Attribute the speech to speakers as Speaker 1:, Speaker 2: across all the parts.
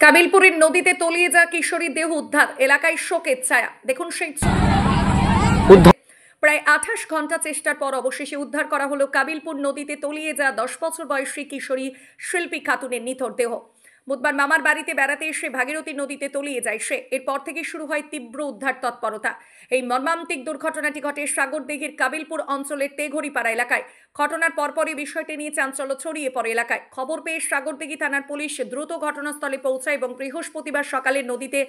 Speaker 1: কাবিলপুরের নদীতে তলিয়ে যাওয়া কিশোরী দেহ উদ্ধার, এলাকায় শোকের ছায়া। দেখুন সেই প্রায় 28 ঘন্টা চেষ্টার পর অবশেষে উদ্ধার করা হলো কাবিলপুর নদীতে তলিয়ে যাওয়া 10 বছর বয়সী কিশোরী শিল্পী খাতুনের নিথর দেহ। বুধবার মামার বাড়িতে বেড়াতে এসে ভাগীরথী নদীতে তলিয়ে যায় সে। এরপর থেকে শুরু হয় তীব্র উদ্ধার তৎপরতা। এই মর্মান্তিক দুর্ঘটনাটি ঘটে সাগরদিঘির কাবিলপুর অঞ্চলের তেঘড়িপাড়া এলাকায়। ঘটনার পরপরই বিষয়টি নিয়ে চাঞ্চল্য ছড়িয়ে পড়ে এলাকায়। খবর পেয়ে সাগরদিঘি থানার পুলিশ দ্রুত ঘটনাস্থলে পৌঁছায় এবং বৃহস্পতিবার সকালে নদীতে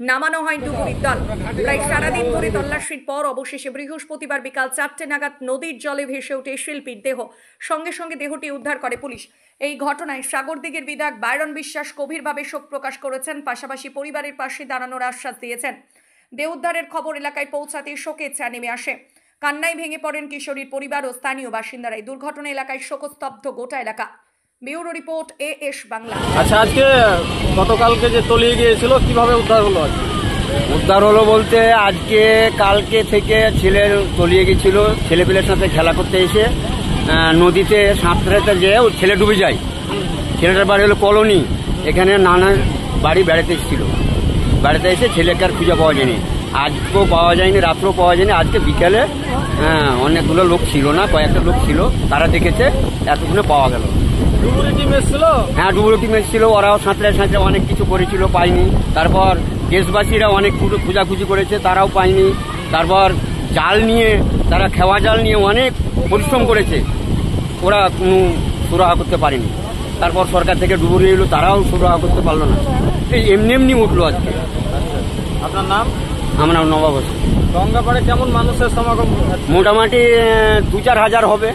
Speaker 1: নামানো হয় ডুবুরির দল। প্রায় সারাদিন ধরে তল্লাশির পর অবশেষে বৃহস্পতিবার বিকাল 4টে নাগাদ নদীর জলে ভেসে ওঠে শিল্পীর দেহ। সঙ্গে সঙ্গে দেহটি উদ্ধার করে পুলিশ। এই ঘটনায় সাগরদিঘির বিধায়ক বাইরন বিশ্বাস গভীরভাবে শোক প্রকাশ করেছেন, পাশাপাশি পরিবারের পাশে দাঁড়ানোর আশ্বাস দিয়েছেন। দেহ উদ্ধারের খবর এলাকায় পৌঁছাতে শোকের ছায়া নেমে আসে। কান্নায় ভেঙে পড়েন কিশোরীর পরিবার ও স্থানীয় বাসিন্দারা। এই দুর্ঘটনা এলাকায় শোকস্তব্ধ গোটা এলাকা। Bureau report, AS Bangla.
Speaker 2: আচ্ছা, আজকে গতকালকে যে তলিয়ে গিয়েছিল কিভাবে উদ্ধার হলো?
Speaker 3: উদ্ধার হলো বলতে আজকে কালকে থেকে ছেলে তলিয়ে গেছিল, ছেলেপিলের সাথে খেলা করতে এসে নদীতে সাঁতরাতে যেয়ে ওর ছেলে ডুবে যায়। ছেলেটার বাড়ি হলো কলোনি, এখানে নানার বাড়ি বেড়াতে এসেছিল। বেড়াতে এসে ছেলেকে আর খুঁজে পাওয়া যায়নি, আজকেও পাওয়া যায়নি, রাত্রেও পাওয়া যায়নি। আজকে বিকেলে অনেকগুলো লোক ছিল না, কয়েকটা লোক ছিল, তারা দেখেছে, এতক্ষণে পাওয়া গেল।
Speaker 2: ডুবুরি টিম এসেছিল?
Speaker 3: হ্যাঁ, ডুবুরি টিম এসেছিল, ওরাও সাঁতরে অনেক কিছু করেছিল, পায়নি। তারপর দেশবাসীরা অনেক খোঁজাখুঁজি করেছে, তারাও পায়নি। তারপর জাল নিয়ে, তারা খেওয়া জাল নিয়ে অনেক পরিশ্রম করেছে, ওরা কোনো সুরাহা করতে পারেনি। তারপর সরকার থেকে ডুবুরি এলো, তারাও সুরাহা করতে পারলো না। এই এমনি উঠলো আজকে।
Speaker 2: আপনার নাম?
Speaker 3: আমার নাম নবাব হোসেন।
Speaker 2: গঙ্গাপাড়ে কেমন মানুষের সমাগম?
Speaker 3: মোটামুটি 2-4 হাজার হবে।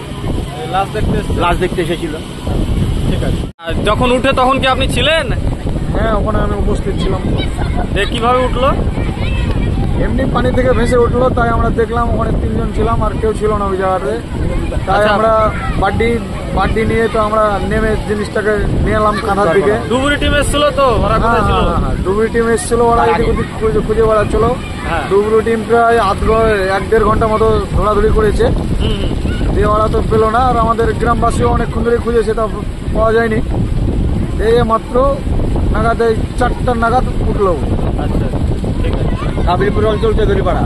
Speaker 3: লাশ দেখতে এসেছিল।
Speaker 2: ঠিক আছে। যখন উঠে তখন কি আপনি ছিলেন?
Speaker 4: হ্যাঁ, ওখানে আমি উপস্থিত ছিলাম।
Speaker 2: কিভাবে উঠলো?
Speaker 4: এমনি পানি থেকে ভেসে উঠলো, তাই আমরা দেখলাম। ওখানে 3 জন ছিলাম, আর কেউ ছিল না ওই জায়গাতে। তাই আমরা বাড্ডি নিয়ে তো আমরা নেমে জিনিসটাকে নিয়ে এলাম কাঁধার দিকে।
Speaker 2: ডুবুরি টিম এসেছিল তো? ওরা কোথায় ছিল?
Speaker 4: ডুবুরি টিম এসেছিল, ওরা এদিক ওদিক খুঁজে বেড়াচ্ছিল। ডুবুরি টিম প্রায় 1-1.5 ঘন্টা মতো ধরাধরি করেছে, দিয়ে ওরা তো পেলো না। আর আমাদের গ্রামবাসীও অনেকক্ষণ ধরে খুঁজেছে, তা পাওয়া যায়নি। এই মাত্র নাগাদ 4টা নাগাদ উঠলো।
Speaker 2: আচ্ছা, ঠিক আছে।
Speaker 3: কাবিলপুর অঞ্চল তেঘড়িপাড়া।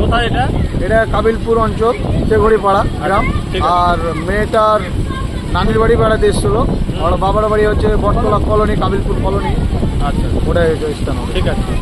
Speaker 2: কোথায় এটা?
Speaker 4: এটা কাবিলপুর অঞ্চল তেঘড়িপাড়া গ্রাম। আর মেয়েটার নানির বাড়ি বেড়াতে এসেছিল, আর বাবার বাড়ি হচ্ছে বটতলা কলোনি, কাবিলপুর কলোনি।
Speaker 2: আচ্ছা,
Speaker 4: ওটাই স্থান।
Speaker 2: ঠিক আছে।